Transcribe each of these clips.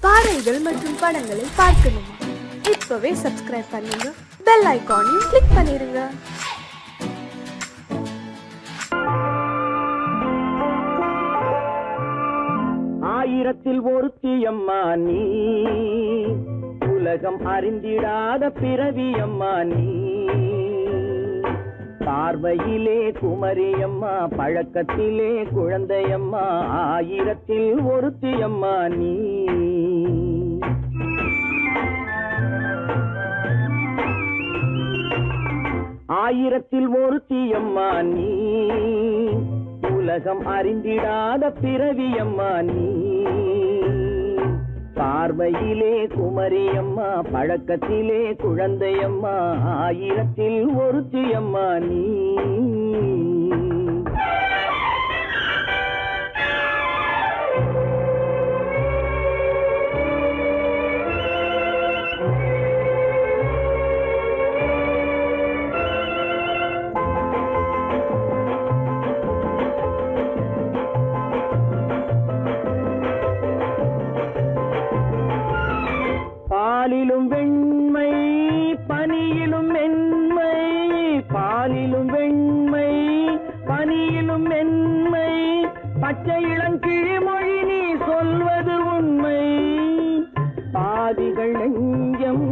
பாடல்கள் மற்றும் படங்களை பார்க்கணுமா? இப்பவே சப்ஸ்கிரைப் பண்ணுங்க, பெல் ஐகானையும் கிளிக் பண்ணிருங்க. ஆயிரத்தில் ஒருத்தியம்மா நீ, உலகம் அறிந்திடாத பிறவியம்மா நீ. பார்வையிலே குமரியம்மா, பழக்கத்திலே குழந்தையம்மா, ஆயிரத்தில் ஒருத்தியம்மா நீ. ஆயிரத்தில் ஒருத்தியம்மா நீ, உலகம் அறிந்திடாத பிறவியம்மா நீ. பார்வையிலே குமரியம்மா, பழக்கத்திலே குழந்தையம்மா, ஆயிரத்தில் ஒருத்தியம்மா நீ. பாலிலும் வெண்மை, பனியிலும் மென்மை, பாலிலும் வெண்மை, பனியிலும் மென்மை, பச்சை இளங்கிழிமொழி நீ சொல்வது உண்மை. பாதிகள் நெஞ்சம்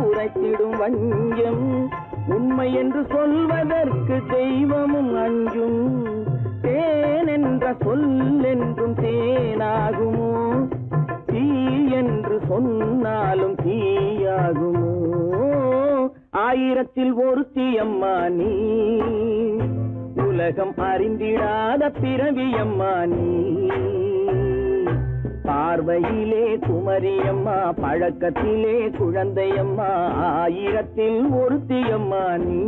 உரைத்திடும் வஞ்சம், உண்மை என்று சொல்வதற்கு தெய்வமும் அஞ்சும். தேன் என்ற சொல் என்றும் தேனாகுமோ, தீ என்று சொன்னாலும் தீயாகுமோ. ஆயிரத்தில் ஒருத்தியம்மா நீ, உலகம் அறிந்திடாத பிறவியம்மா நீ. பார்வையிலே குமரியம்மா, பழக்கத்திலே குழந்தையம்மா, ஆயிரத்தில் ஒருத்தியம்மா நீ.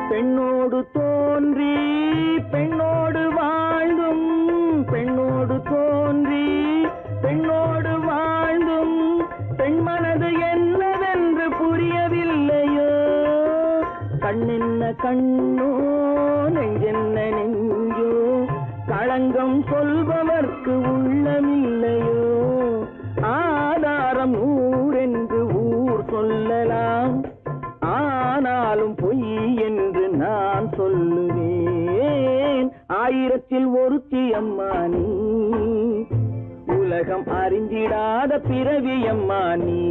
பெண்ணோடு தோன்றி பெண்ணோடு வாழ்ந்தும், பெண்ணோடு தோன்றி பெண்ணோடு வாழ்ந்தும், பெண் மனது என்னவென்று புரியவில்லையோ. கண்ணென்ன கண்ணோ, நெஞ்சென்ன நெஞ்சோ, களங்கம் சொல்பவர்க்கு உள்ளமில்லையோ. ஆதாரம் ஊரென்று ஊர் சொல்லலாம், ஆனாலும் பொய் என்று நான் சொல்லுவேன். ஆயிரத்தில் ஒருத்தியம்மா நீ, உலகம் அறிந்திடாத பிறவியம்மா நீ.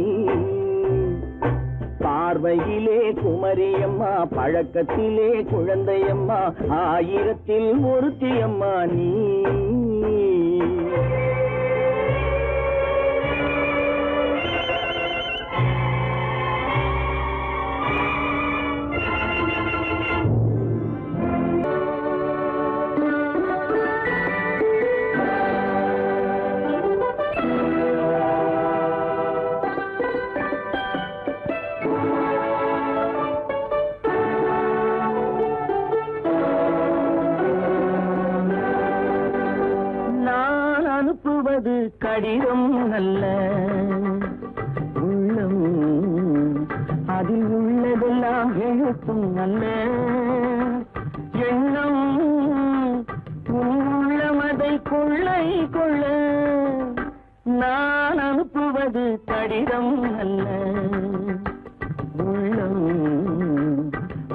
பார்வையிலே குமரியம்மா, பழக்கத்திலே குழந்தையம்மா, ஆயிரத்தில் ஒருத்தியம்மா நீ. அனுப்புவது கடிதம் அல்ல, உள்ளம் அதில் உள்ளதெல்லாம் எழுத்தும் அல்ல. எண்ணம் உள்ளமதை கொள்ளை கொள்ள. நான் அனுப்புவது கடிதம் அல்ல, உள்ளம்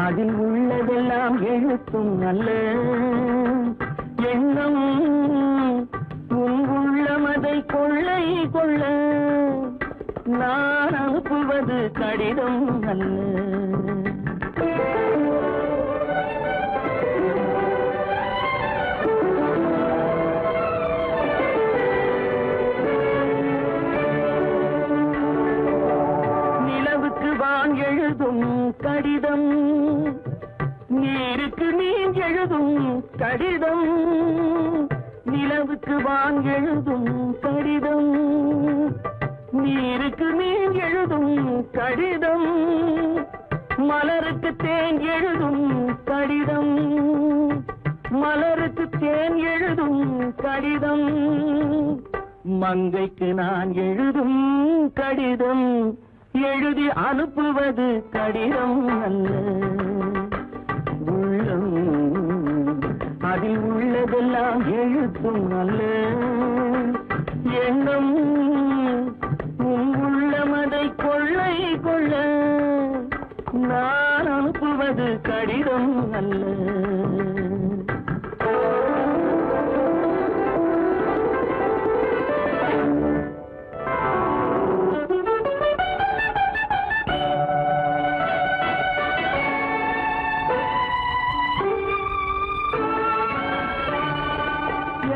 அதில் உள்ளதெல்லாம் எழுத்தும் அல்ல. எண்ணம் உள்ளமதை கொள்ளை கொள்ள. நான் அனுப்புவது கடிதம் அல்ல. நிலவுக்கு வான் எழுதும் கடிதம், நீருக்கு நீர் எழுதும் கடிதம். நிலவுக்கு வான் எழுதும் கடிதம், நீருக்கு நீர் எழுதும் கடிதம். மலருக்கு தேன் எழுதும் கடிதம், மலருக்கு தேன் எழுதும் கடிதம், மங்கைக்கு நான் எழுதும் கடிதம், எழுதி அனுப்புவது கடிதம் அல்ல. உள்ளம் அதில் உள்ளதெல்லாம் எழுத்தும் அல்ல. எண்ணம் உன் உள்ளமதை கொள்ளை கொள்ள, நான் அனுப்புவது கடிதம் அல்ல.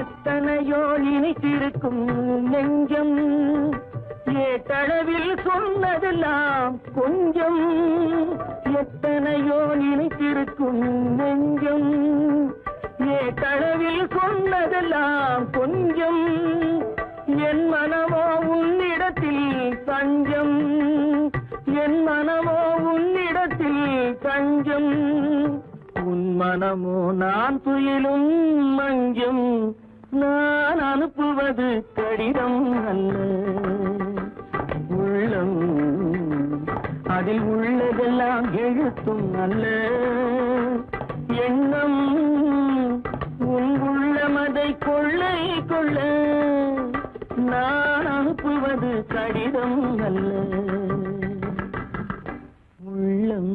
எத்தனையோ இனித்திருக்கும் நெஞ்சம், ஏட்டளவில் சொன்னதெல்லாம் கொஞ்சம். எத்தனையோ நினைத்திருக்கும் நெஞ்சம், ஏட்டளவில் சொன்னதெல்லாம் கொஞ்சம். என் மனமோ உன்னிடத்தில் தஞ்சம், என் மனமோ உன்னிடத்தில் தஞ்சம். உன் மனமோ நான் துயிலும் மஞ்சம், நான் அனுப்புவது கடிதம் அல்ல. உள்ளம் அதில் உள்ளதெல்லாம் எழுத்தும் அல்ல. எண்ணம் உன் உள்ளமதை கொள்ளை கொள்ள, நான் அனுப்புவது கடிதம் அல்ல. உள்ளம்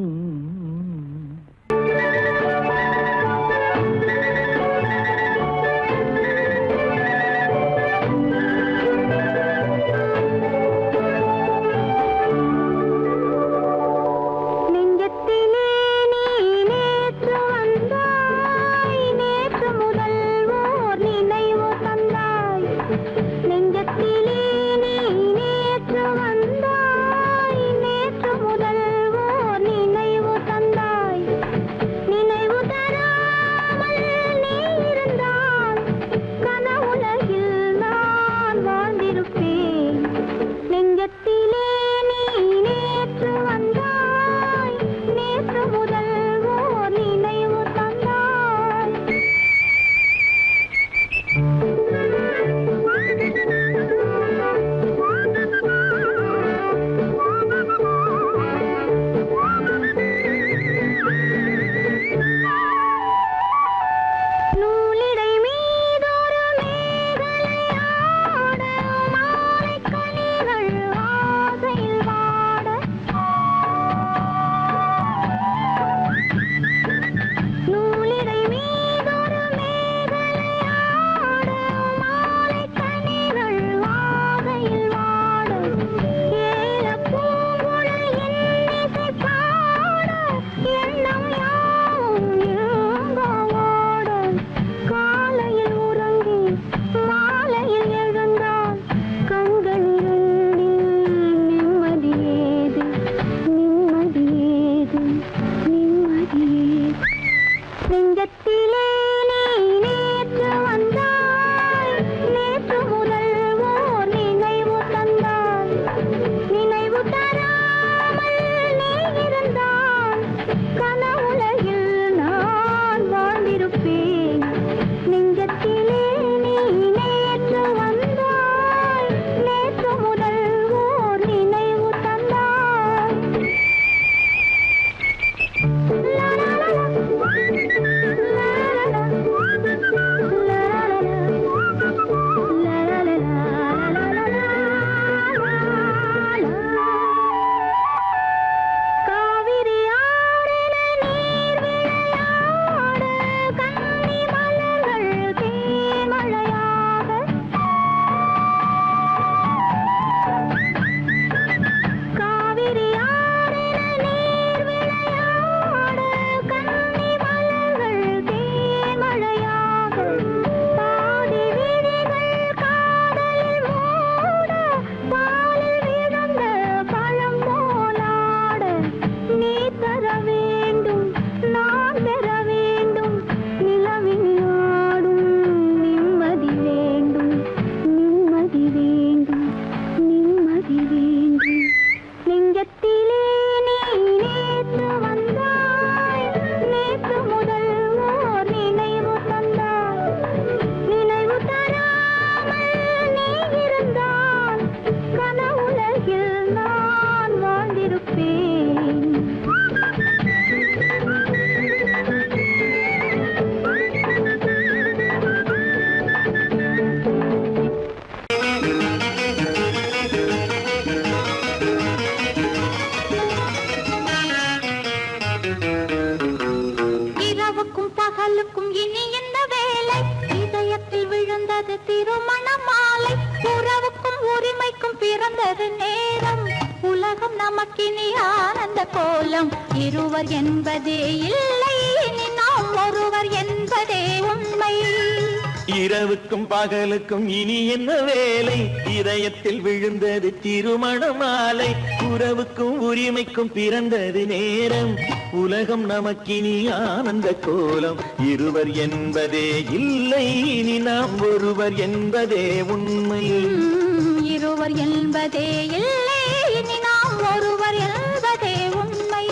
நினைவு இரவுக்கும் பகலுக்கும் இனி என்ன வேலை? இதயத்தில் விழுந்தது திருமண மாலை. உறவுக்கும் உரிமைக்கும் பிறந்தது நேரம். உலகம் நமக்கினி ஆனந்த கோலம். இருவர் என்பதே இல்லை, இனி நாம் ஒருவர் என்பதே உண்மை. இரவுக்கும் பகலுக்கும் இனி என்ன வேலை? இதயத்தில் விழுந்தது திருமண மாலை. உறவுக்கும் உரிமைக்கும் பிறந்தது நேரம். உலகம் நமக்கினி ஆனந்த கோலம். இருவர் என்பதே இல்லை, இனி நாம் ஒருவர் என்பதே உண்மை. இருவர் என்பதே இல்லை, இனி நாம் ஒருவர் என்பதே உண்மை.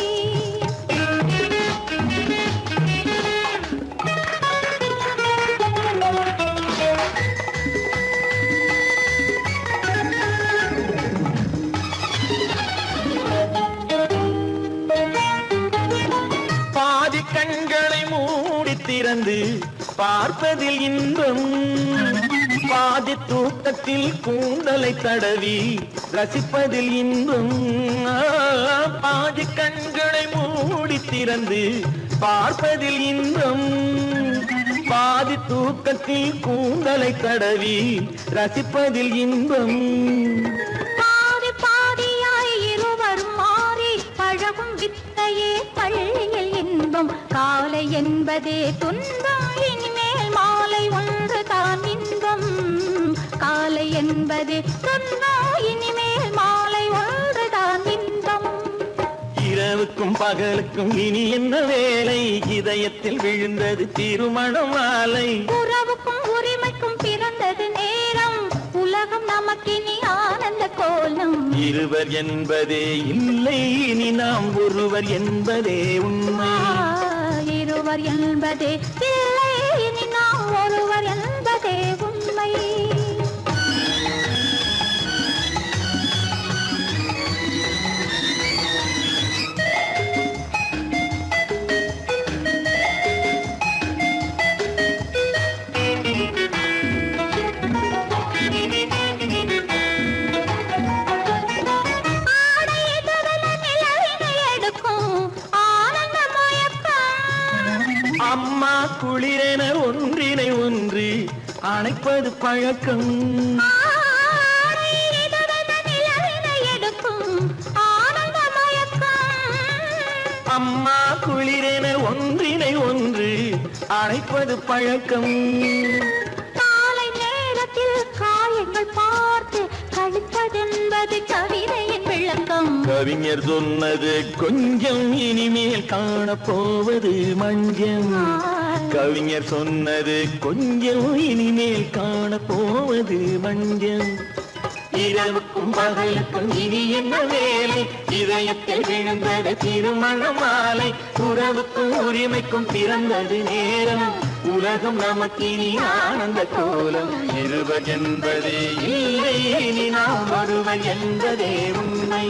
பாதி கண்களை மூடி திறந்து பார்ப்பதில் இன்பம். பாதி தூக்கத்தில் கூந்தலை தடவி ரசிப்பதில் இன்பம். பாதி கண்களை மூடி திறந்து பார்ப்பதில் இன்பம். பாதி தூக்கத்தில் கூந்தலை தடவி ரசிப்பதில் இன்பம். பாதி பாதியாய் இருவரும் மாறி பழகும் வித்தையே பள்ளியில் இன்பம். காலை என்பதே துன்பம், இனிமேல் மாலை ஒன்று தான் இன்பம். காலை என்பதே துன்பம், இனிமேல் மாலை ஒன்று தான் இன்பம். இரவுக்கும் பகலுக்கும் இனி என்ன வேலை? இதயத்தில் விழுந்தது திருமண மாலை. உறவுக்கும் உரிமைக்கும் பிறந்தது நேரம். உலகம் நமக்கினி ஆனந்த கோலம். இருவர் என்பதே இல்லை, இனி நாம் ஒருவர் என்பதே உண்மை. இருவர் என்பதே இல்லை, இனி நாம் ஒருவர் என்பதே உண்மை. அம்மா குளிரென ஒன்றினை ஒன்று அணைப்பது பழக்கம். அம்மா குளிரென ஒன்றினை ஒன்று அணைப்பது பழக்கம். காலை நேரத்தில் காயங்கள் பார்த்து கழிப்பதென்பது கவிதையின் விளக்கம். கவிஞர் சொன்னது கொஞ்சம், இனிமேல் காணப்போவது மஞ்சம். கவிஞர் சொன்னது கொஞ்சம், இனிமேல் காணப்போவது மஞ்சம். இரவுக்கும் பகலுக்கும் இனி என்ன வேலை? இதயத்தில் விழுந்தது திருமண மாலை. உறவுக்கும் உரிமைக்கும் பிறந்தது நேரம். உலகம் நமக்கினி ஆனந்த கோலம். இருவர் என்பதே இல்லை, இனி நாம் ஒருவர் என்பதே உண்மை.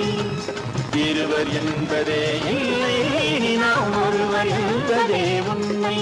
இருவர் என்பதே இல்லை, இனி நாம் ஒருவர் என்பதே உண்மை.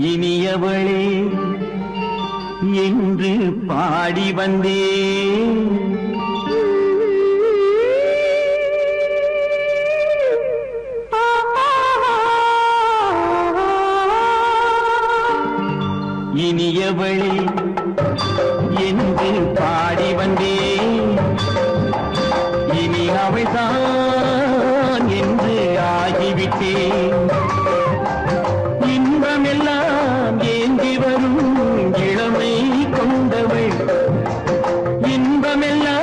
இனியவளே என்று பாடி வந்தேன். இனியவளே என்று பாடி வந்தேன். இனி அவள்தான் என்று ஆகிவிட்டேன். இன்பமெல்லாம் ஏந்தி வரும் இளமை கொண்டவள். இன்பமெல்லாம்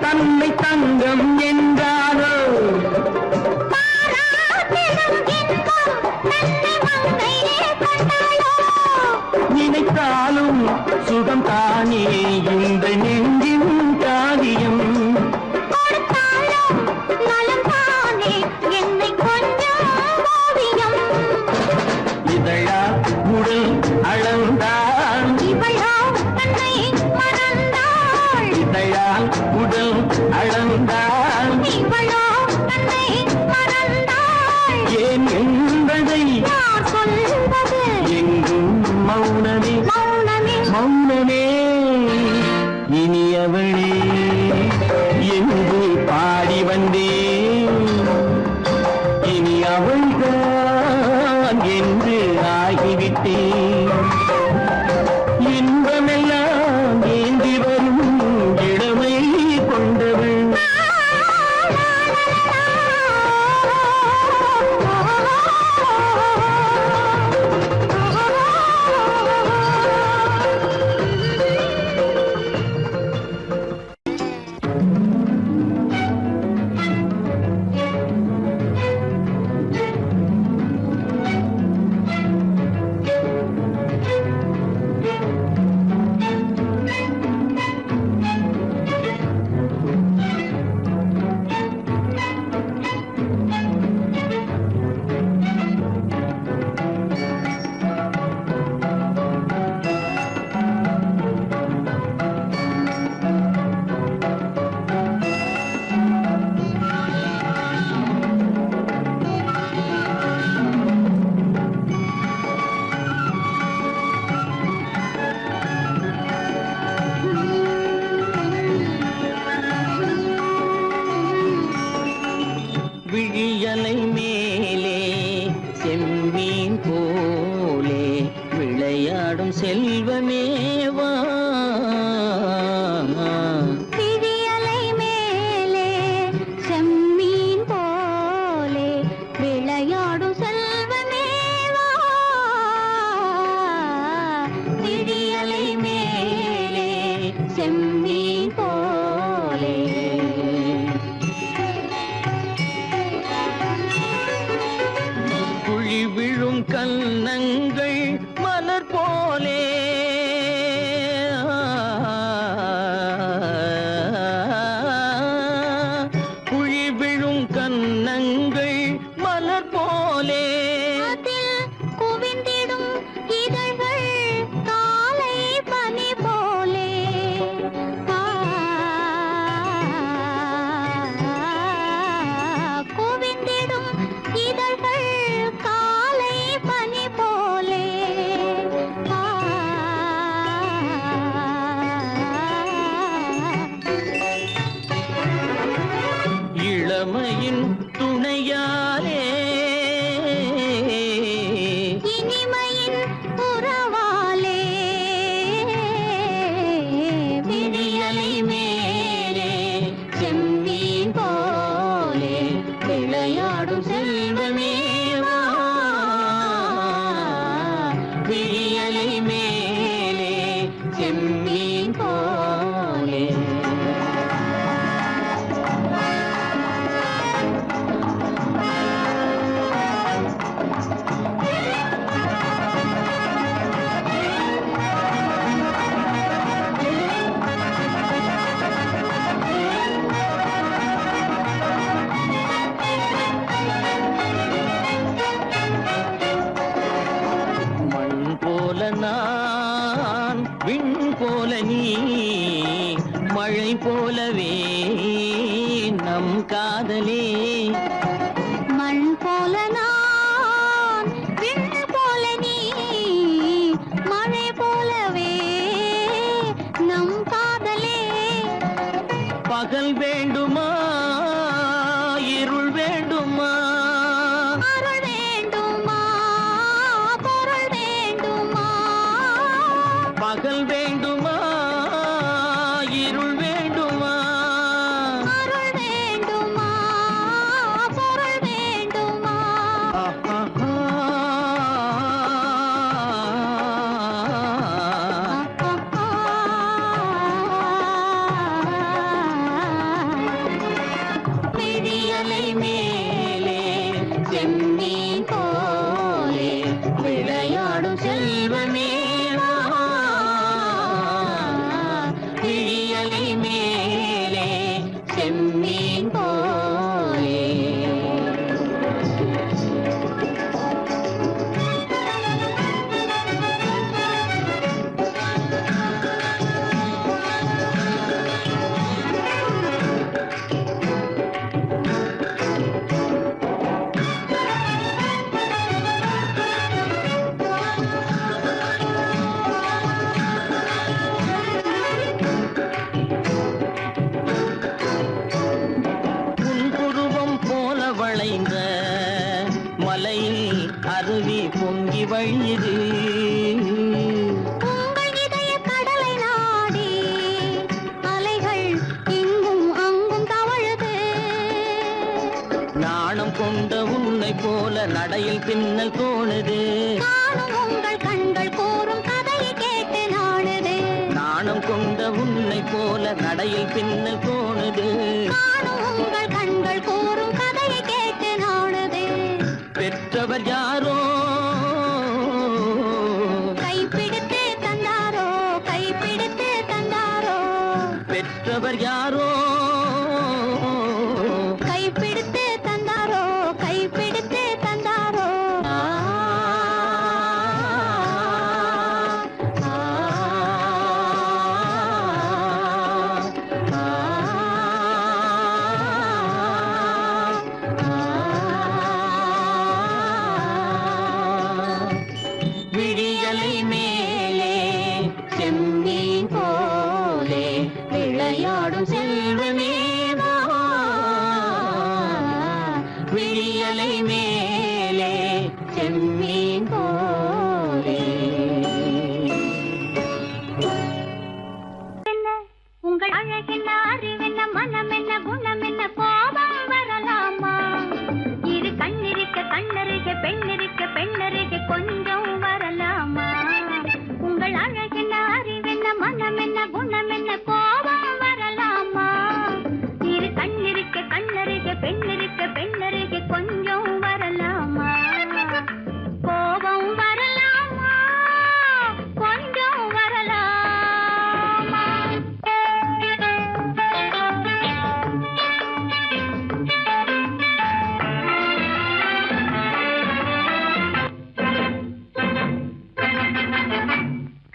தன்னை தங்கம் என்றாரோ நினைத்தாலும் சுகம் தானே இந்த நெஞ்சின் காரியம் இதழா உடல் அளந்தாள் இதழால் உடல் அளந்தாள் ஏன் என்பதை எங்கும் மௌனமே மௌனமே இனியவளே என்று பாடி வந்தேன் இனி அவள்தான் என்று ஆகிவிட்டேன் இன்பமெல்லாம் ஏந்தி வரும் இளமை கொண்டவள் விழியலை மேலே செம்மீன் போலே விளையாடும் செல்வமேவா விழியலை மேலே செம்மீன் போலே விளையாடும் செல்வமேவா விழியலை மேலே செம்மீன் போலே குழி விழும் கன்னங்கள் மலர் போலே குழி விழும் கன்னங்கள் மலர் போலே அதில் குவிந்திடும் இதழ்கள் காலை பனி போலே குவிந்திடும் இதழ்கள் காலை பனி போலே இளமையின் துணையாலே இனிமையின் உறவாலே விழியலை மேலே செம்மீன் போலே விளையாடும் செல்வமேவா விழியலை மேலே செம்மீன் போலே மண் போல நான் விண் போல நீ மழை போலவே நம் காதலே மண் போல நான் விண் போல நீ மழை போலவே நம் காதலே பகல் வேண்டுமா இருள் வேண்டுமா அருள் வேண்டுமா பொருள் வேண்டுமா பகல் வேண்டுமா இருள் வேண்டுமா அருள் வேண்டுமா பொருள் வேண்டுமா விழியலை மேலே செம்மீன் போலே விளையாடும் செல்வமே வா. விழியலை மேலே செம்மீன் போலே. வளைந்த மலையில் அருவி பொங்கி வழியுது. உங்கள் இதய கடலை நாடி அலைகள் இங்கும் அங்கும் தவழுது. நாணம் கொண்ட உன்னை போல நடையில் பின்னல் தோணுது. நானும் உங்கள் கண்கள் கூறும் கதையை கேட்டு நாடுது. நாணம் கொண்ட உன்னை போல நடையில் பின்னல் தோணுது. நானும் உங்கள் கண்கள் கூறும் கதையை கேட்டு நாடுது. பெற்றவர் யாரோ கைப்பிடித்து தந்தாரோ, கைப்பிடித்து தந்தாரோ. பெற்றவர் யாரோ கைப்பிடித்து தந்தாரோ, கைப்பிடித்து தந்தாரோ. ஆ, ஆ, ஆ, விழியலை மேலே செம்மீன் போலே விளையாடும் செல்வமே வா. விழியலை மேலே செம்மீன் போலே. என்ன உங்கள் அழகென்ன, அறிவென்ன, மனம் என்ன, குணம் என்ன, கோபம் வரலாமா? இரு கண்ணிருக்க கண்ணருக, பெண்ணிருக்க பெண்ணருக, கொஞ்சம் வரலாமா? உங்கள் அழகென்ன, அறிவென்ன, மனம் என்ன, குணம் என்ன, கோபம் வரலாமா? இரு கண்ணிருக்க கண்ணருக, பெண்ணிருக்க பெண்ணருக, கொஞ்சம் வரலாமா? கோபம் வரலாமா? கொஞ்சம் வரலாமா?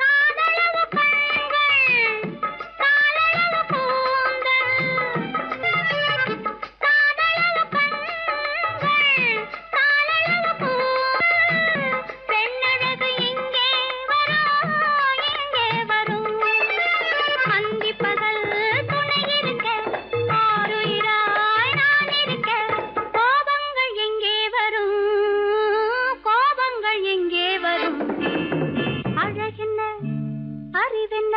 காதலவு கண்கள், காலளவு கூந்தல். காதலவு கண்கள், காலளவு கூந்தல். பெண்ணழகு இங்கே வரும், இங்கே வரும். அந்தி பகல் துணை இருக்க, ஆருயிராய் நான் இருக்க. கோபங்கள் எங்கே வரும், கோபங்கள் எங்கே வரும்? அழகென்ன, அறிவென்ன,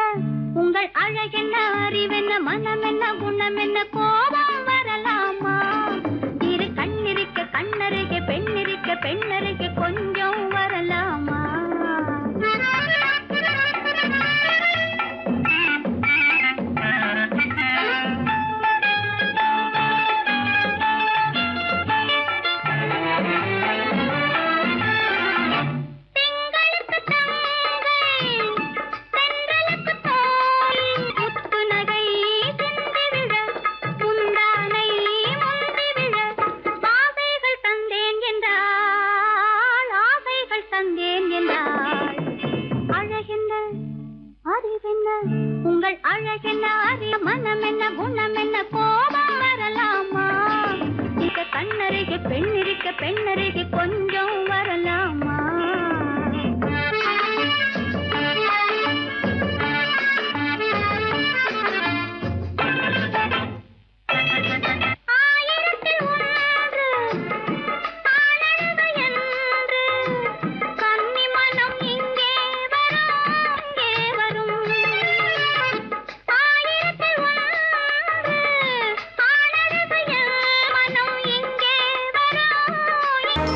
உங்கள் அழகென்ன, அறிவென்ன, மனம் என்ன, குணம் என்ன, கோபம் வரலாமா? இரு கண்ணிருக்க கண்ணருக, பெண்ணிருக்க பெண்ணருக, கொஞ்சம் வரலாமா? திங்களுக்கு தங்கை, தென்றலுக்கு தோழி, முத்து நகை சிந்தி விழ, முந்தானை முந்தி விழ. ஆசைகள் தந்தேன் என்றாள், ஆசைகள் தந்தேன் என்றாள். அழகென்ன, அறிவென்ன, உங்கள் அழகென்ன, அறிய, மனம் என்ன, குணம் என்ன, கோபம் வரலாமா? இத கண்ணருக பெண்ணிருக்க பெண்ணருக, கொஞ்சம் வரலாமா? ஆயிரத்தில் ஒன்று ஆனழகு என்று கன்னி மனம் இங்கே வரும், இங்கே வரும். ஆயிரத்தில் ஒன்று ஆனழகு என் மனம் இங்கே வரும்.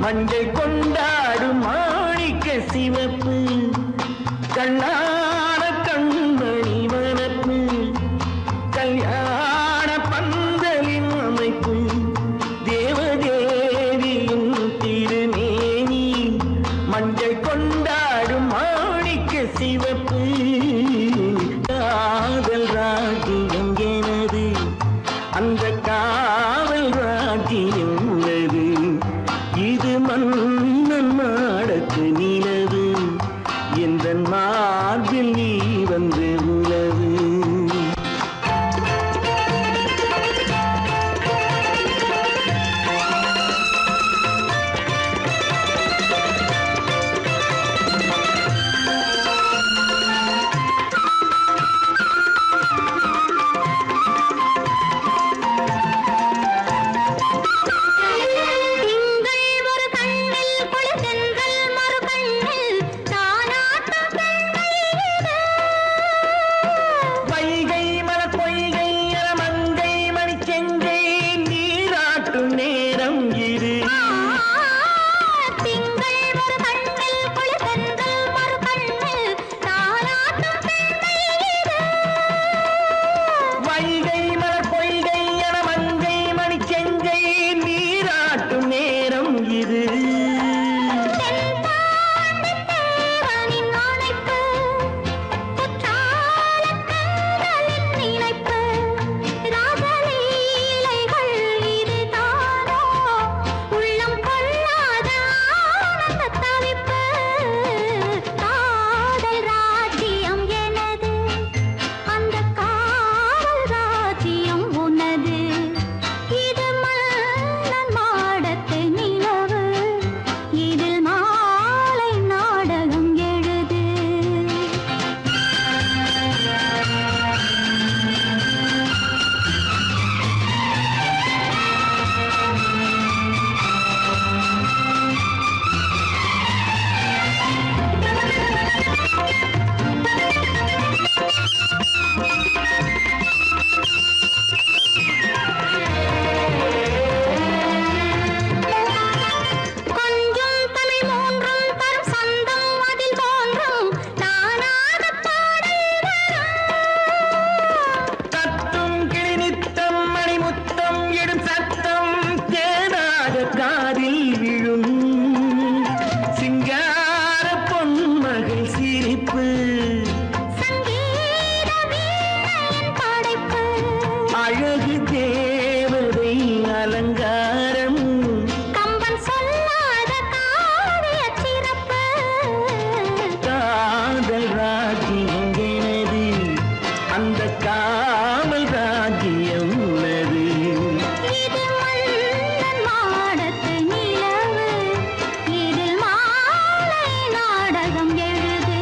மஞ்சள் கொண்டாடும் மாணிக்க சிவப்பு கண்ணான கண்மணி வனப்பு கல்யாண பந்தலின் அமைப்பு தேவதேவியின் திருமேனி மஞ்சள் கொண்டாடும் மாணிக்க சிவப்பு காதல் ராஜ்யம் எனது அந்த காவல் ராஜ்யம் உள்ளது இது மன்னன் மாடத்து நிலவு எந்த மார்பில் நீ வந்து உலவு திங்கள் ஒரு கண்ணில் குளிர்தென்றல் மறு கண்ணில் தானாட்டம் பெண்மையிலே. வைகை மல பொய்கை என மங்கை மணி செங்கை நீராட்டும் நேரம் இது திங்கள் ஒரு கண்ணில் குளிர்தென்றல் மறு கண்ணில் தானாட்டம் பெண்மையிலே. வைகை மல பொய்கை என மங்கை மணி செங்கை நீராட்டும் நேரம் இது தென்பாண்டித் தேவனின் அணைப்பு, குற்றாலக் கண்களின் நினைப்பு, ராசலீலைகள் இதுதானோ, உள்ளம் கொள்ளாத ஆனந்தத் தவிப்பு. காதல் ராஜ்யம் எனது, அந்தக் காவல் ராஜ்யம் உனது. இது மன்னன் மாடத்து நிலவு, இதில் மாலை நாடகம் எழுது. கொஞ்சம் தமிழ் மூன்றும் தரும் சந்தம் அதில் தோன்றும் நானாகப் பாடல் வரும். தத்தும் கிளி நித்தம் மணிமுத்தம் எடும் சத்தம் தேனாக காதில் விழும் சிங்கார பொன்மகள் சிரிப்பு சங்கீத வீணையின் படைப்பு, அழகு தேவதை அலங்காரம் கம்பன் சொல்லாத காவியச் சிறப்பு. காதல் ராஜ்யம் எனது அந்த காவல் ராஜ்யம் உள்ளது இது மன்னன் மாடத்து நிலவு, இதில் மாலை நாடகம் எழுது.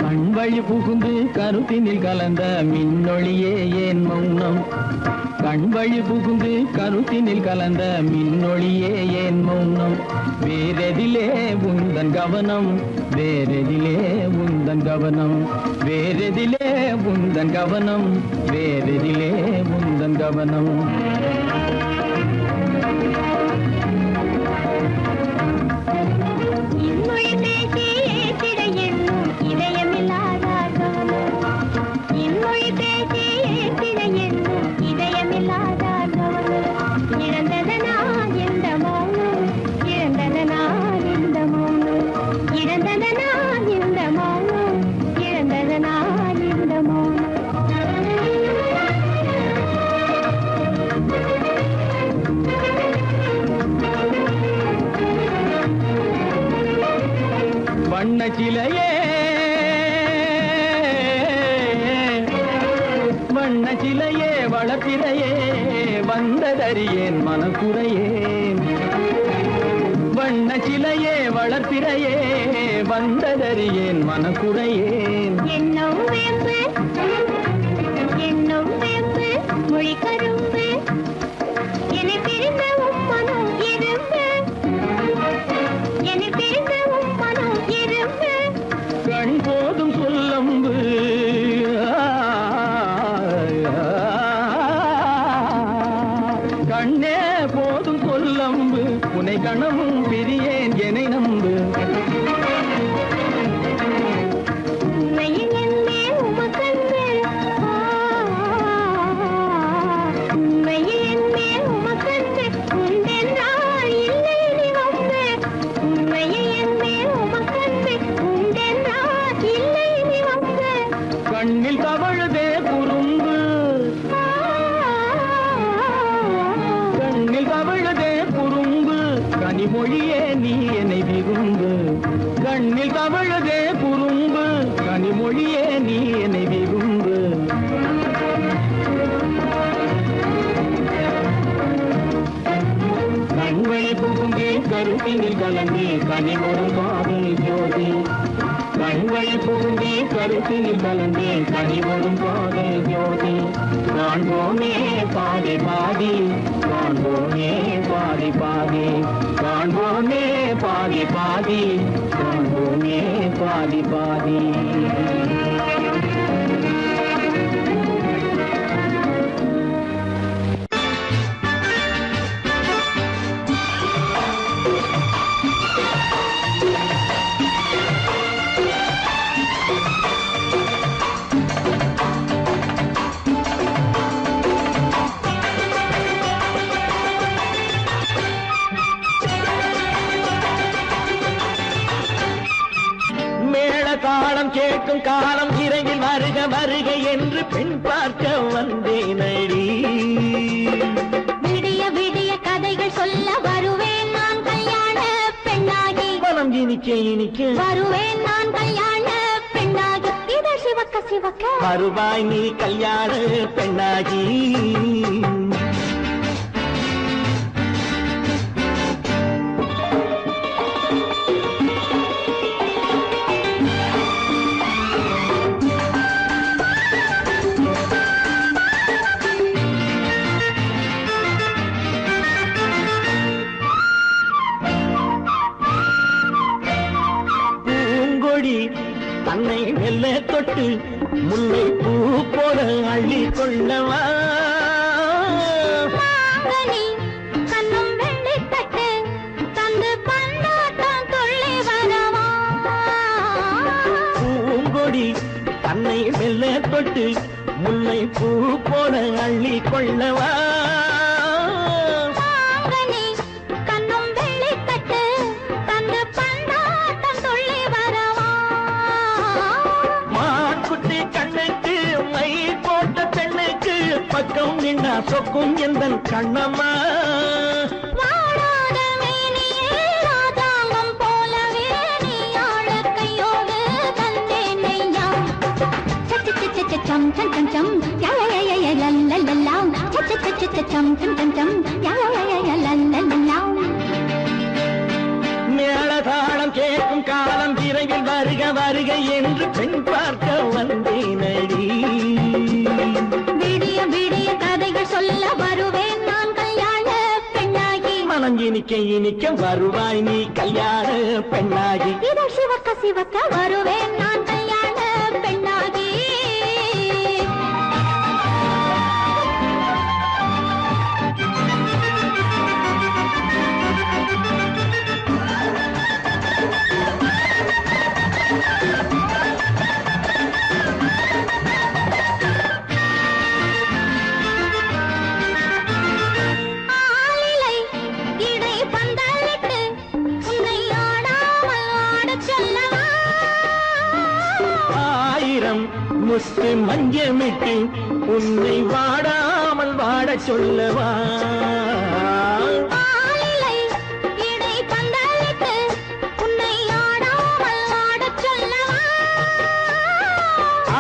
கண்வழி புகுந்து கருத்தினில் கலந்த மின்னொளியே ஏன் மௌனம் கண்வழி புகுந்து கருத்தினில் கலந்த மின்னொளியே ஏன் மௌனம் வேறெதிலே உந்தன் கவனம் வேறெதிலே உந்தன் கவனம் வேறெதிலே உந்தன் கவனம் வேறெதிலே உந்தன் கவனம் இன்மொழி பேசி ஏற்றிட எண்ணும் இதயமில்லாதார் கவனம். இன்மொழி பேசி ஏற்றிட எண்ணும் இதயமில்லாதார் கவனம். இழந்ததனா இந்த மௌனம், இழந்ததனா இந்த மௌனம், இழந்ததனா இந்த மௌனம், இழந்ததனா இந்த மௌனம். வண்ணச்சிலையே வண்ணச்சிலையே வளப்பிறையே வந்ததறியேன் மனக்குறையே வண்ண வண்ணச்சிலையே வளர்ப்பிறையே வந்ததறியேன் மனக்குறையேன். என்னும் வேம்பு என்னும் வேம்பு மொழி கரும்பு என்னை பிரிந்த உம்மனம் இரும்பு என்னை பிரிந்த உம்மனம் இரும்பு கண் போதும் சொல்லம்பு கண்ணே போதும் சொல்லம்பு உனை கணமும் பிரியேன் என்னை நம்பு. உண்மையில் என்னே உமக்கன்பு உண்மையில் என்னே உமக்கன்பு உண்டென்றால் இல்லை நீ வம்பு உண்மையில் என்னே உமக்கன்பு உண்டென்றால் இல்லை நீ வம்பு கண்ணில் தவழுதே குறும்பு கண்ணில் தவழுதே குறும்பு கனிமொழியே நீ என்னை விரும்பு. கண்ணில் தவழுதே குறும்பு கனிமொழியே நீ என்னை விரும்பு. கண்வழி புகுந்தே கருத்தினில் கலந்தே கனிமொரும் காதல் ஜோதி. கண்வழி புகுந்தே கருத்தினில் கலந்தே கனிமொரும் காதல் ஜோதி. காண்போமே பாதி பாதி காண்போமே பாதி பாதி காண்போமே பாதி பாதி காண்போமே பாதி பாதி. தாளம் கேட்கும் காலம் இறையில் வருக வருக என்று பெண் பார்க்க வந்தேனடி. விடிய விடிய கதைகள் சொல்ல வருவேன் நான் கல்யாண பெண்ணாகி. மனம் இனிக்க இனிக்க வருவேன் நான் கல்யாண பெண்ணாகி. இதழ் சிவக்க சிவக்க வருவாய் நீ கல்யாண பெண்ணாகி. தன்னை மெல்ல தொட்டு முல்லை பூ போல அள்ளி கொள்ளவா. கண்ணும் வெள்ளி தட்டு தந்து பந்தாட்டம் தொள்ளி வரவா. பூங்கொடி தன்னை மெல்ல தொட்டு முல்லை பூ போல அள்ளி கொள்ளவா. கண்ணும் வெள்ளி தட்டு தந்து பந்தாட்டம் தொள்ளி வரவா. மான்குட்டி கண்ணுக்கு மை போட்ட பெண்ணுக்கு பக்கம் நின்னா சொக்கும் எந்தன் கண்ணம்மா. வாடாத மேனியே ராதாங்கம் போலவே நீ ஆள கையோடு தந்தேன் நெய்யா. சம் சம் சம் சம் யா யா யா யா லல்லல்லா. சம் சம் சம் சம் யா யா யா லல்லல்லா. மேளதாளம் கேட்கும் காலம் விரைவில் வருக வருக என்று பெண் பார்க்க வந்தேனடி. விடிய விடிய கதைகள் சொல்ல வருவேன் நான் கல்யாண பெண்ணாகி. மனம் இனிக்க இனிக்க வருவாய் நீ கல்யாண பெண்ணாகி. இதழ் சிவக்க சிவக்க வருவேன் நான் கல்யாண பெண்ணாகி. ஆலிலை இடை பந்தலிட்டு உன்னை ஆடாமல் ஆடச் சொல்லவா. ஆயிரம் முத்து மஞ்சமிட்டு உன்னை வாடாமல் வாடச் சொல்லவா. ஆலிலை இடை பந்தலிட்டு உன்னை ஆடாமல் ஆடச் சொல்லவா.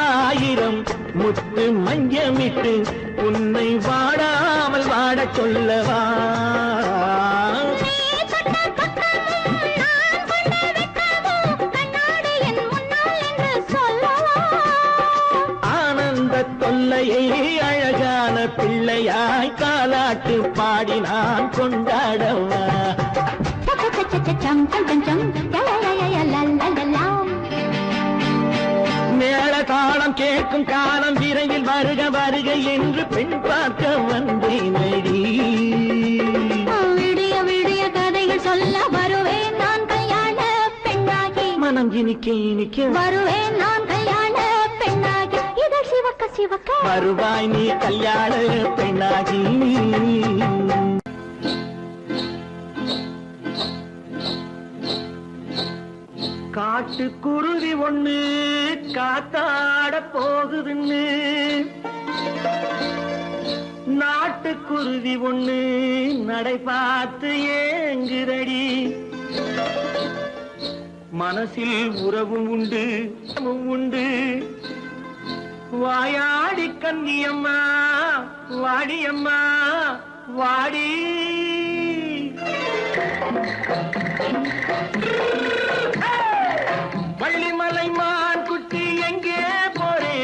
ஆயிரம் முத்து மஞ்சமிட்டு உன்னை வாடாமல் வாடச் சொல்லவா. நீ தொட்ட பக்கமும் பிள்ளையை அழகான பிள்ளையாய் தாலாட்டு பாடி நான் கொண்டாடவா. மேள தாளம் கேட்கும் காலம் விரைவில் வருக வருக என்று பெண் பார்க்க வந்தேனடி. விடிய விடிய கதைகள் சொல்ல வருவேன் நான் கல்யாண பெண்ணாகி. மனம் இனிக்க இனிக்க வருவேன் நான் கல்யாண பெண்ணாகி. இதழ் சிவக்க சிவக்க வருவாய் நீ கல்யாண பெண்ணாகி. காட்டுக்குருவி ஒண்ணு காத்தாட போகுதுன்னு நாட்டுக்குருவி ஒண்ணு நடை பார்த்து ஏங்குதடி. மனசில் உறவும் உண்டு உண்டு. வாயாடி கன்னியம்மா வாடியம்மா வாடி. வள்ளிமலை மான் குட்டி எங்கே போறே?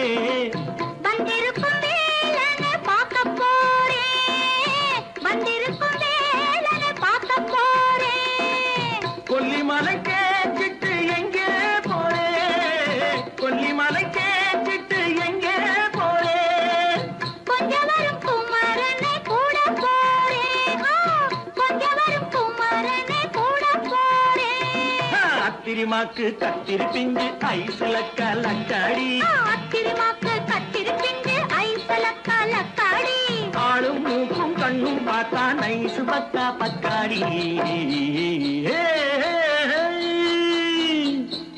வந்திருக்கும் வேலனை பார்க்க போறேன். வந்திருக்கும் வேலனை பார்க்க போறேன். கொல்லிமலை கேச்சிட்டு எங்கே போறே? கொல்லிமலை கேச்சிட்டு எங்கே போறே? கொஞ்சம் வரும் குமரனை கூட போறேன். கொஞ்சம் வரும் குமரனை கூட போறேன். அத்திரிமாக்கு கத்திரி பிஞ்சு ஐசுல கலக்காடி. அத்திரிமாக்கு கத்திரி பிஞ்சு ஐசல கலக்காடி. ஆளும் மூக்கும் கண்ணும் பார்த்தா நைசு பக்கா பக்காடி.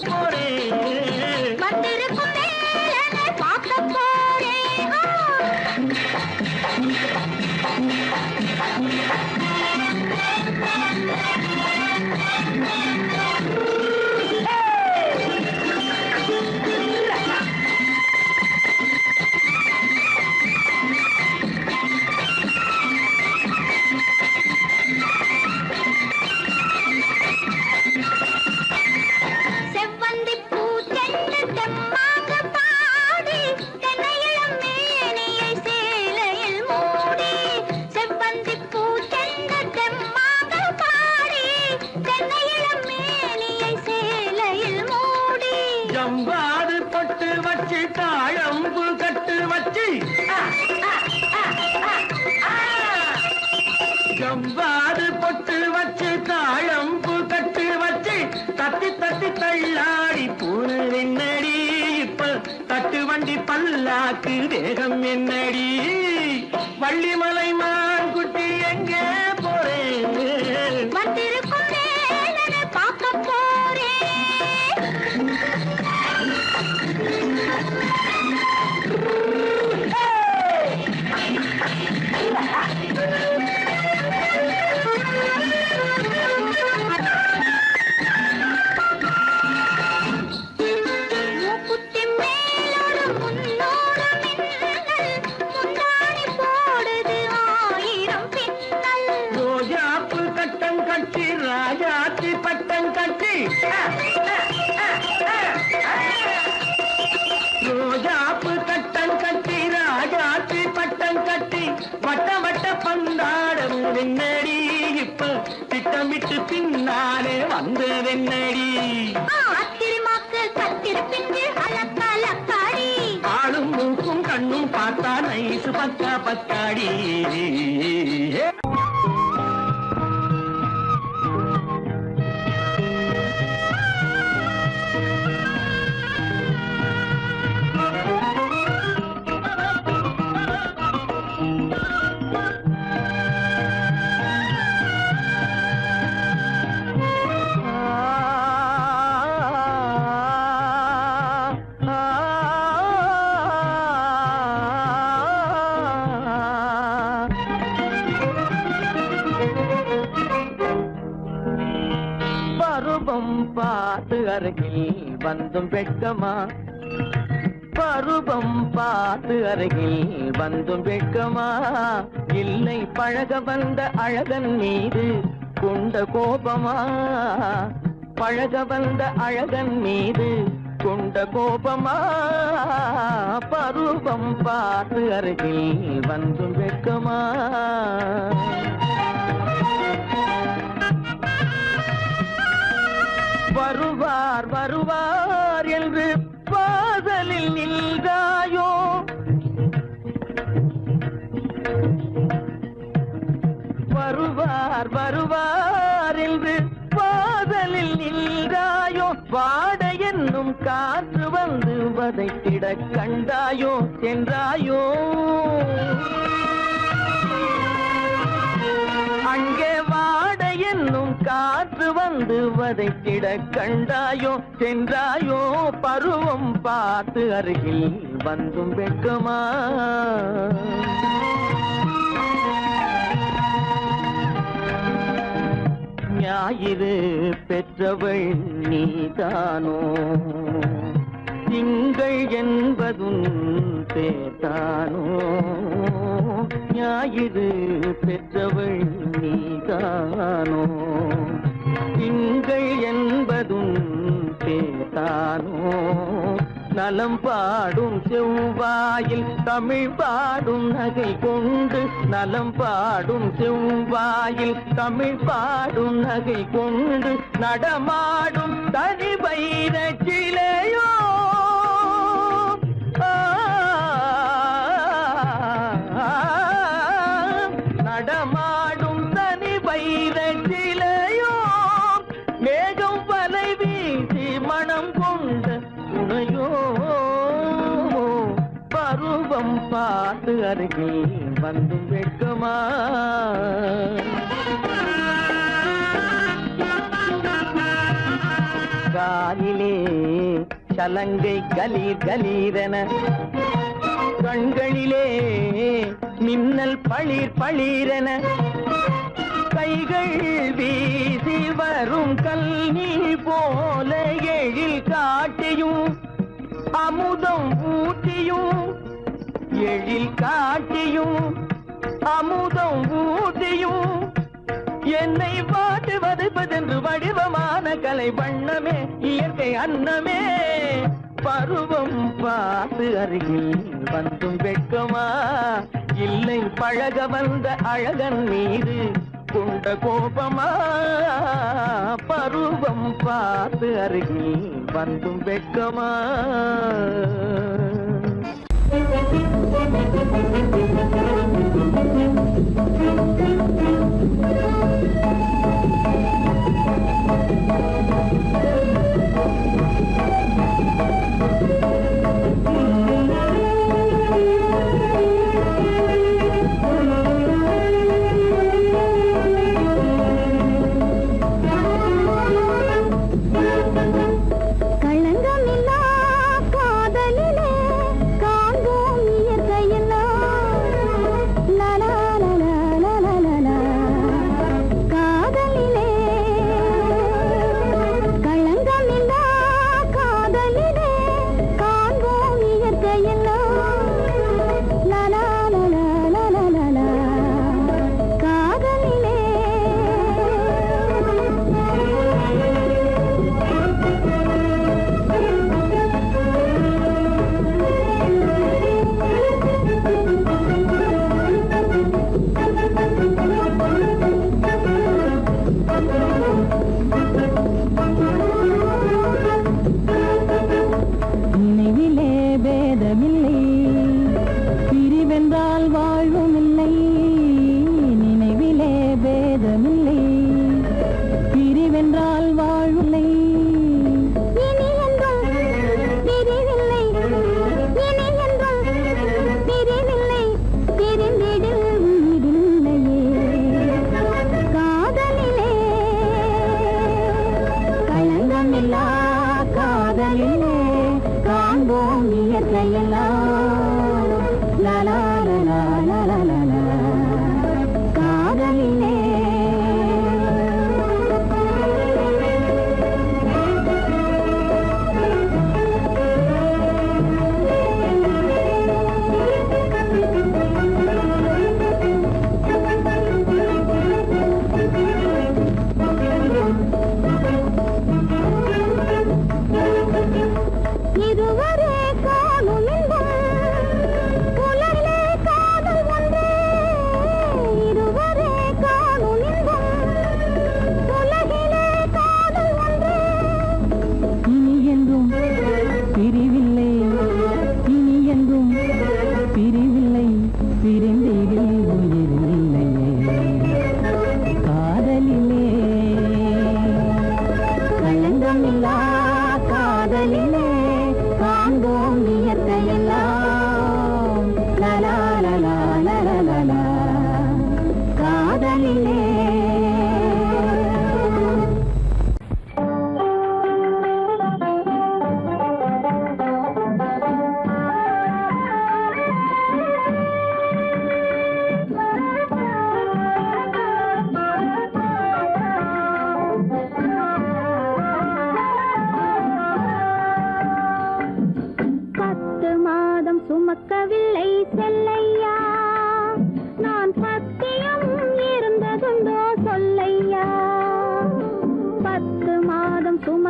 போரே வந்திருக்கும் வேலனை பார்க்க போறேன். செவ்வந்தி பூச்செண்டு தெம்மாக பாடி தென்னையிளம் மேனியை சேலையில் மூடி. செவ்வந்தி பூச்செண்டு தெம்மாக பாடி தென்னையிளம் மேனியை சேலையில் மூடி. ஜம்பாது பொட்டு வச்சு தாழம்பு கட்டு வச்சு. ஜம்பாது பொட்டு வச்சு தாழம்பு கட்டு வச்சு தட்டி தட்டி தள்ளாடி பூரு என்னடி. இப்ப தட்டு வண்டி பல்லாக்கு வேகம் என்னடி. வள்ளிமலை மான் குட்டி எங்கே போறேன்? வந்திருக்கும் வேலனை பார்க்க போறேன். மூக்குத்தி மேலோடு முன்னோடு மின்னல். முந்தாணி போடுது ஆயிரம் பின்னல். ரோஜாப்பு கட்டம் கட்டி ராஜாத்தி பட்டம் கட்டி. ரோஜாப்பு கட்டம் கட்டி ராஜாத்தி பட்டம் கட்டி வட்ட வட்ட பந்தாடம் வெண்ணடி. இப்ப திட்டமிட்டு பின்னாலே வந்து வெண்ணடி. அத்திரிமாக்கு கத்திரி பிஞ்சு அலக்கலக்காடி. ஆளும் மூக்கும் கண்ணும் பார்த்தா நைசு பக்கா பக்காடி. பருவம் பார்த்து அருகில் வந்தும் வெட்கமா? பருவம் பார்த்து அருகில் வந்தும் வெட்கமா? இல்லை பழக வந்த அழகன் மீது கொண்ட கோபமா? பழக வந்த அழகன் மீது கொண்ட கோபமா பருவம் பார்த்து அருகில் வந்தும் வெட்கமா வருவார் வருவார் என்று வாசலில் நின்றாயோ வருவார் வருவார் என்று வாசலில் நின்றாயோ வாட என்னும் காற்று வந்து வதைத்திட கண்டாயோ சென்றாயோ அங்கே வாட என்னும் காற்று வந்து வதைத்திட கண்டாயோ சென்றாயோ பருவம் பார்த்து அருகில் வந்தும் வெட்கமா ஞாயிறு பெற்றவள் நீதானோ திங்கள் என்பதும் பேத்தானோ ஞாயிறு பெற்றவள் நீதானோ திங்கள் என்பதும் பேத்தானோ நலம் பாடும் செவ்வாயில் தமிழ் பாடும் நகை கொண்டு நலம் பாடும் செவ்வாயில் தமிழ் பாடும் நகை கொண்டு நடமாடும் தனி வைர சிலையோ நடமாடும் தனி வைர சிலையோ மேகம் வலை வீசி மனம் கொண்ட துணையோ பருவம் பார்த்து அருகில் வந்து வெட்கமா காலிலே சலங்கை கலீர் கலீரென கண்களிலே மின்னல் பளிர் பளிரென கைகள் வீசி வரும் கல்நீர் போல எழில் காட்டியும் அமுதம் ஊட்டியும் எழில் காட்டியும் அமுதம் ஊட்டியும் என்னை பாட்டு வதைப்பதென்று வடிவமான கலை வண்ணமே இயற்கை அன்னமே பருவம் பார்த்து அருகில் வந்தும் வெட்கமா இல்லை பழக வந்த அழகன் மீது கொண்ட கோபமா பருவம் பார்த்து அருகில் வந்தும் வெட்கமா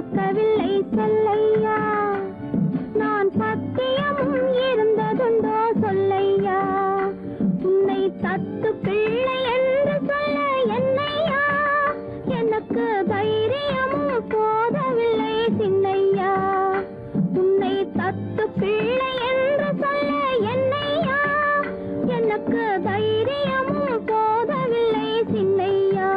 சுமக்கவில்லை செல்லையா நான் சத்தியமும் இருந்ததுண்டோ சொல்லையா உன்னை தத்து பிள்ளை என்று சொல்ல என்னையா எனக்கு தைரியமும் போதவில்லை சின்னையா உன்னை தத்து பிள்ளை என்று சொல்ல என்னையா எனக்கு தைரியமும் போதவில்லை சின்னையா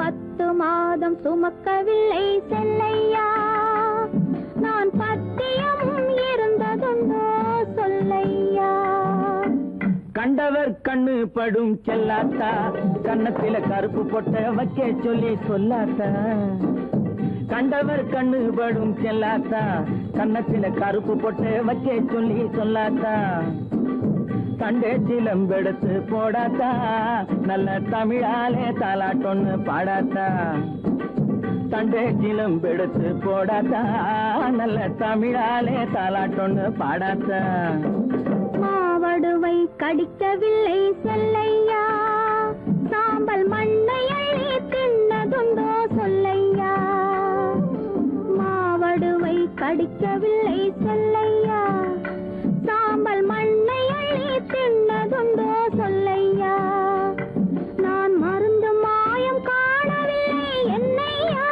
10 மாதம் சுமக்கவில்லை செல்லையா நான் பத்தியமும் இருந்ததுண்டோ சொல்லையா கண்டவர் கண்ணு படும் செல்லாத்தா கண்ணத்தில கருப்பு பொட்ட வைக்க சொல்லி சொல்லாத்தா கண்டவர் கண்ணு படும் செல்லாத்தா கண்ணத்தில கருப்பு பொட்ட வைக்க சொல்லி சொல்லாத்தா கண்டே சிலம்பெடுத்து போடாத்தா நல்ல தமிழாலே தாலாட்டொன்னு பாடாத்தா தண்டே சிலம்பெடுத்து போடாத்தா நல்ல தமிழாலே தாலாட்டொன்னு பாடாத்தா மாவடுவை கடிக்கவில்லை செல்லையா சாம்பல் மண்ணை அள்ளி தின்னதுண்டோ சொல்லையா மாவடுவை கடிக்கவில்லை செல்லையா சாம்பல் மண்ணை அள்ளி தின்னதுண்டோ சொல்லையா நான் மருந்து மாயம் காணவில்லை என்னையா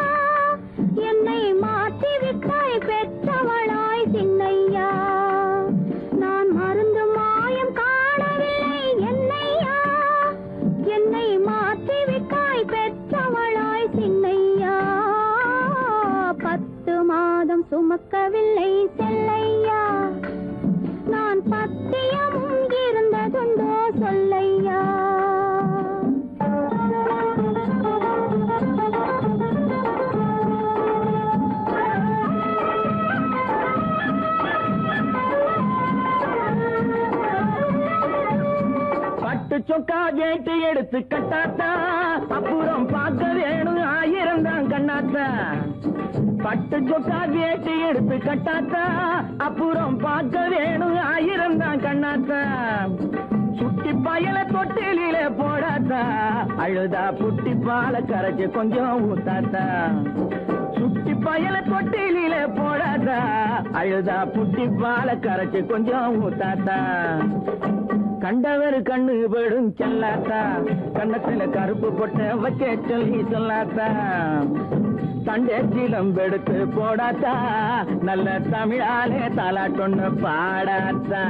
என்னை மாற்றி விட்டாய் பெற்றவளாய் சின்னையா நான் மருந்து மாயம் காணவில்லை என்னையா என்னை மாற்றி விட்டாய் பெற்றவளாய் சின்னையா 10 மாதம் சுமக்கவில்லை செல்லையா நான் பத்தியமும் இருந்ததுண்டோ சொல்லையா பட்டு சொக்கா கேட்டு எடுத்து கட்டாத்தா அப்புறம் பார்க்க வேணும் 1000 தான் கண்ணாத்தா பட்டு சொக்கா கேட்டு எடுத்து கட்டாத்தா அப்புறம் பார்க்க வேணும் 1000 தான் கண்ணாத்தா சுட்டி பயல தொட்டிலே போடாத்தா அழுதா புட்டி பால கரைச்சு கொஞ்சம் ஊத்தாத்தா சுட்டி பயல தொட்டிலே போடாத்தா அழுதா புட்டி பால கரைச்சு கொஞ்சம் ஊத்தாத்தா கண்டவர் கண்ணு படும் செல்லாத்தா கண்ணத்துல கருப்பு பொட்ட வைக்க சொல்லி சொல்லாத்தா தண்டே சிலம்பெடுத்து போடாத்தா நல்ல தமிழாலே தாலாட்டொன்னு பாடாத்தா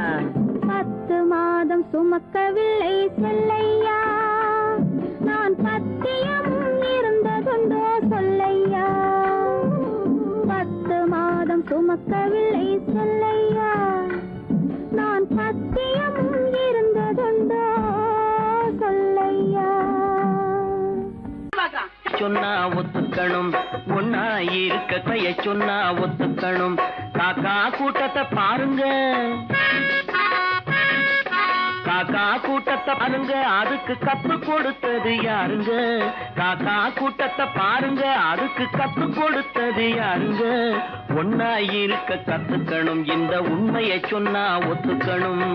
10 மாதம் சுமக்கவில்லை செல்லையா நான் பத்தியமும் இருந்ததுண்டோ சொல்லையா 10 மாதம் சுமக்கவில்லை செல்லையா நான் பத்தியமும் இருந்ததுண்டோ சொல்லையா சொன்னா ஒத்துக்கணும் ஒன்னா இருக்க கைய சொன்னா ஒத்துக்கணும் காக்கா கூட்டத்தை பாருங்க காக்கா கூட்டத்தை பாருங்க அதுக்கு கத்து கொடுத்தது யாருங்க காக்கா கூட்டத்தை பாருங்க அதுக்கு கத்து கொடுத்தது யாருங்க ஒன்னா இருக்க கத்துக்கணும் இந்த உண்மையை சொன்னா ஒத்துக்கணும்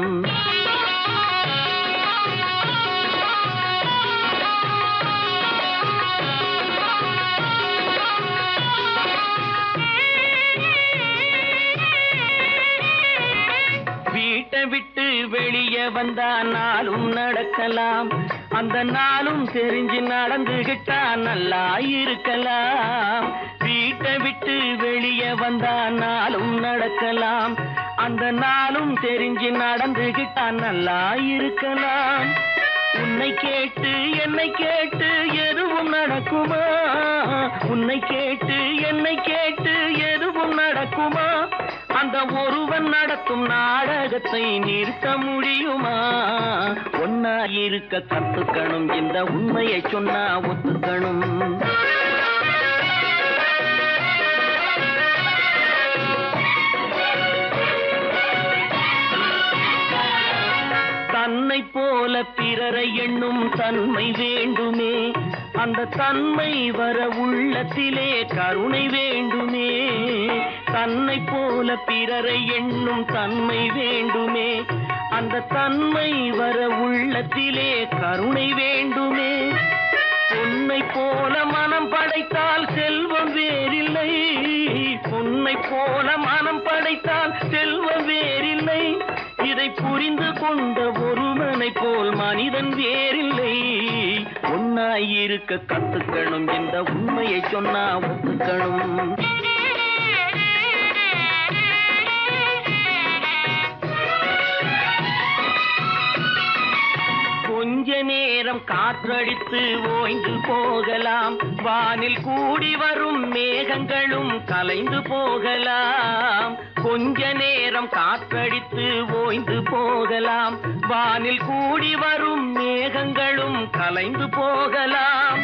வீட்டை விட்டு வெளியே வந்தா நாளும் நடக்கலாம் அந்த நாளும் தெரிஞ்சு நடந்துகிட்டா நல்லா இருக்கலாம் வீட்டை விட்டு வெளியே வந்தா நாளும் நடக்கலாம் அந்த நாளும் தெரிஞ்சு நடந்துகிட்டா நல்லா இருக்கலாம் உன்னை கேட்டு என்னை கேட்டு எதுவும் நடக்குமா உன்னை கேட்டு என்னை கேட்டு எதுவும் நடக்குமா அந்த ஒருவன் நடத்தும் நாடகத்தை நிறுத்த முடியுமா ஒன்னா இருக்க கத்துக்கணும் இந்த உண்மையை சொன்னா ஒத்துக்கணும் தன்னை போல பிறரை எண்ணும் தன்மை வேண்டுமே அந்த தன்மை வர உள்ளத்திலே கருணை வேண்டுமே தன்னை போல பிறரை எண்ணும் தன்மை வேண்டுமே அந்த தன்மை வர உள்ளத்திலே கருணை வேண்டுமே உன்னை போல மனம் படைத்தால் செல்வம் வேறு உன்னை போல மனம் படைத்தால் செல்வம் வேறில்லை. இதை புரிந்து கொண்ட ஒருவனை போல் மனிதன் வேறில்லை. ஒன்னாயிருக்க கத்துக்கணும், இந்த உண்மையை சொன்னா ஒத்துக்கணும். கொஞ்ச நேரம் காற்றடித்து ஓய்ந்து போகலாம், வானில் கூடி வரும் மேகங்களும் கலைந்து போகலாம். கொஞ்ச நேரம் காற்றடித்து ஓய்ந்து போகலாம், வானில் கூடி வரும் மேகங்களும் கலைந்து போகலாம்.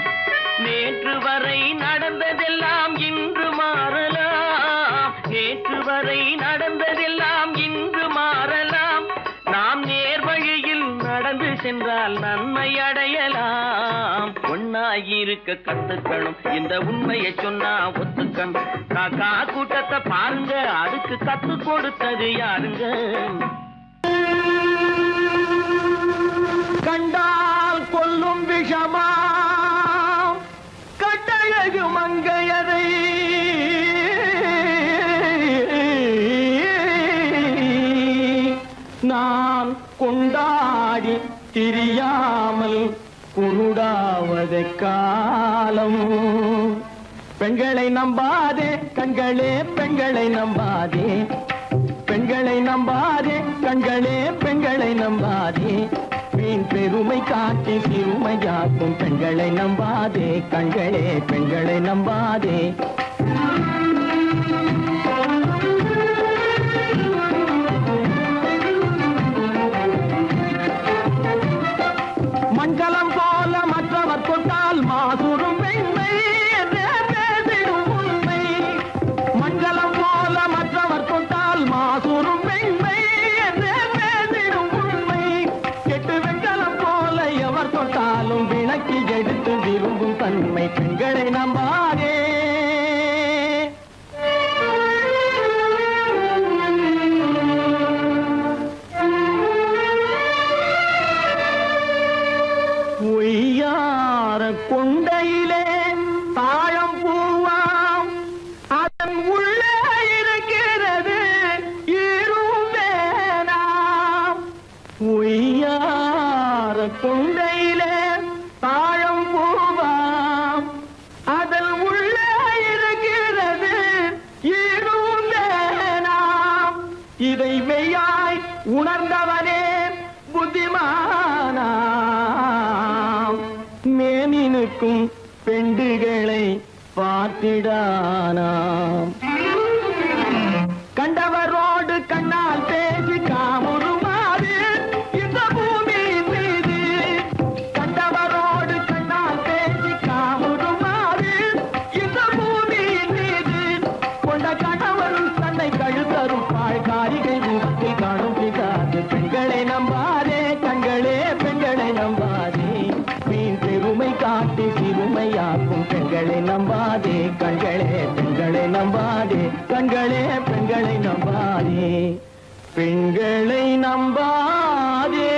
நேற்று வரை நடந்ததெல்லாம் இன்று மாறலாம், நேற்று வரை நடந்ததெல்லாம் இன்று மாறலாம். நாம் நேர்வழியில் நடந்து சென்றால் நன்மை அடையலாம். ஒன்னாயிருக்க கத்துக்கணும், இந்த உண்மையை சொன்னா ஒத்துக்கணும். காக்கா கூட்டத்தை பாருங்க, அதுக்கு கத்து கொடுத்தது யாருங்க? கண்டால் கொல்லும் விஷமா கட்டழகு மங்கையரை நான் கொண்டாடி திரியாமல் குருடாவதை காலம். பெண்களை நம்பாதே கண்களே, பெண்களை நம்பாதே, பெண்களை நம்பாதே கண்களே, பெண்களை நம்பாதே. வீண் பெருமை காட்டி சிறுமையாக்கும் பெண்களை நம்பாதே கண்களே, பெண்களை நம்பாதே. மண்கலம் போல மற்றவர் கொண்டால் மாசுரும் பெண்மை என்றே பேசிடும் உண்மை. மண்கலம் போல மற்றவர் கொண்டால் மாசுரும் பெண்மை என்றே பேசிடும் உண்மை. கெட்டு வெண்கலம் போல எவர் தொட்டாலும் விளக்கி எடுத்து விரும்பும் தன்மை. பெண்களை நம்பாதே. கொண்டையிலே தாழம் பூவாம், அதன் உள்ளே இருக்கிறது ஈரும் வேணாம். உய்யார கொண்டையிலே தாழம் பூவாம், அதன் உள்ளே இருக்கிறது ஈரும் வேணாம். இதை மெய்யாய் உணர்ந்தவனே புத்திமானாம். மேனினுக்கும் பெண்டுகளை பார்த்திடானாம். கண்டவரோடு கண்ணால் பேசி காமுறுமாறு இந்த பூமியின் மீது. கண்டவரோடு கண்ணால் பேசி காமுறுமாறு இந்த பூமியின் மீது. கொண்ட கணவன் தன்னை கழுத்தரும் பாழ்காரிகை ரூபத்தில் காணும் பிதாது. பெண்களை நம்பாதே கண்களே, பெண்களை நம்பாதே. வீண் பெருமை காட்டி சிறுமையாக்கும் பெண்களை நம்பாதே கண்களே, பெண்களை நம்பாதே கண்களே, பெண்களை நம்பாதே, பெண்களை நம்பாதே.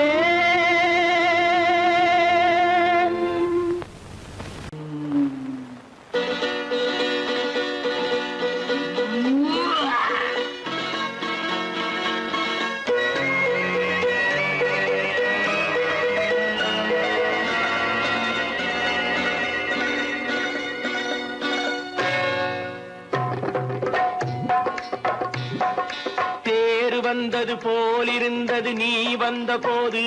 வந்தது போலிருந்தது நீ வந்த போது,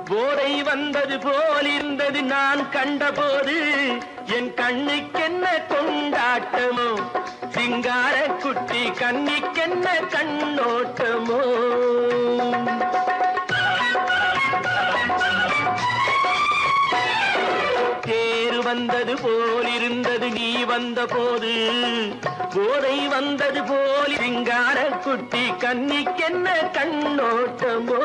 போதை வந்தது போலிருந்தது நான் கண்டபோது. என் கண்ணுக்கென்ன கொண்டாட்டமோ, சிங்கார குட்டி கண்ணிக்கென்ன கண்ணோட்டமோ. தேர் வந்தது போலிருந்தது நீ வந்த போது, போதை வந்தது போல் சிங்கார குட்டி கண்ணிக்கென்ன கண்ணோட்டமோ.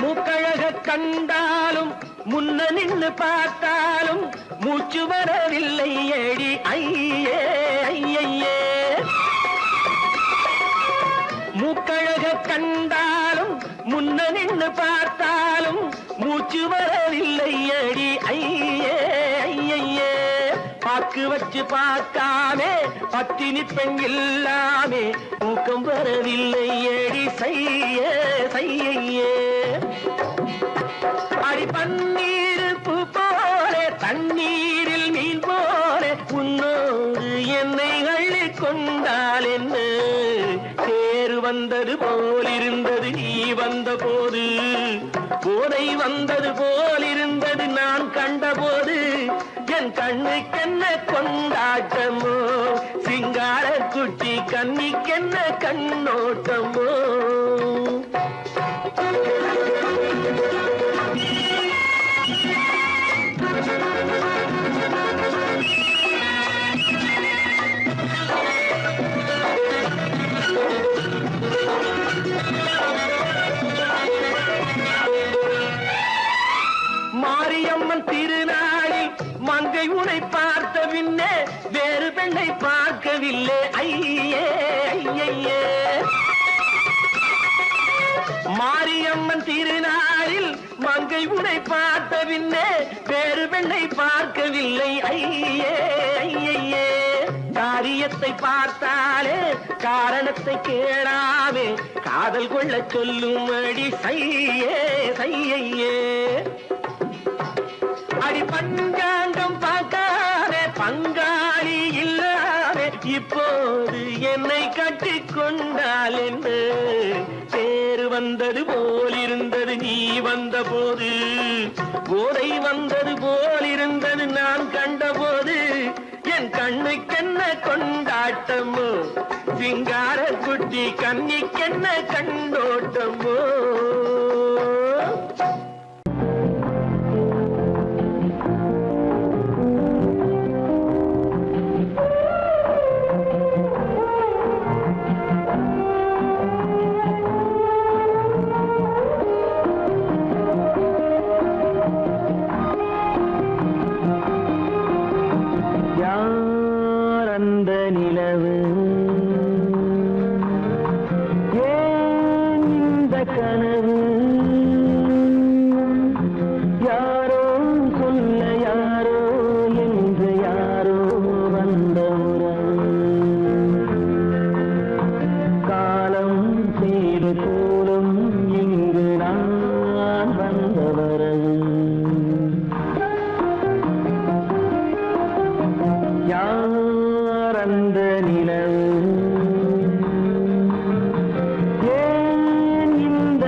மூக்கழக கண்டாலும் முன்ன நின்னு பார்த்தாலும் மூச்சு வரவில்லை ஏடி ஐயே ஐயே. மூக்கழக கண்டாலும் முன்ன நின்னு பார்த்தாலும் மூச்சு வரவில்லை ஏடி ஐயே ஐயே. பாக்கு வச்சு பார்க்காமே பத்தினி பெண் இல்லாமே தூக்கம் வரவில்லை ஏடி செய்ய செய்யே. அடி பன்னீர் பூ போல தண்ணீரில் மீன் போல உன்னோடு என்னை அள்ளி கொண்டால் என்ன தேர் வந்தது போலிருந்தது நீ வந்த போது போதை வந்தது போலிருந்தது நான் கண்டபோது என் கண்ணுக்கென்ன கொண்டாட்டமோ சிங்கார குட்டி கண்ணிக்கென்ன கண்ணோட்டமோ. மாரியம்மன் திருநாளில் மங்கை உனை பார்த்த பின்னே வேறு பெண்ணை பார்க்கவில்லை ஐயே ஐயே. மாரியம்மன் திருநாளில் மங்கை உனை பார்த்த பின்னே வேறு பெண்ணை பார்க்கவில்லை ஐயே ஐயே. காரியத்தை பார்த்தாலே காரணத்தை கேளாமே காதல் கொள்ள சொல்லும் அடி செய்யே செய்யே. அடி பஞ்சாங்கம் பார்க்காதே பங்காளி இல்லாதே இப்போது என்னை கட்டி கொண்டால் என்று தேர் வந்தது போலிருந்தது நீ வந்த போது போதை வந்தது போலிருந்தது நான் கண்டபோது என் கண்ணுக்கென்ன கொண்டாட்டமோ சிங்கார குட்டி கண்ணிக்கென்ன கண்ணோட்டமோ. அந்த நிலவு ஏன் இந்த கனவு யாரோ சொல்ல யாரோ என்று யாரோ வந்த உறவு காலம் செய்து கூலும் இங்கு நான் வந்த வரவு அந்த நிலவு ஏன் இந்த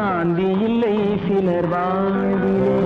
சாந்தி இல்லை சிலர் வாழ்விலே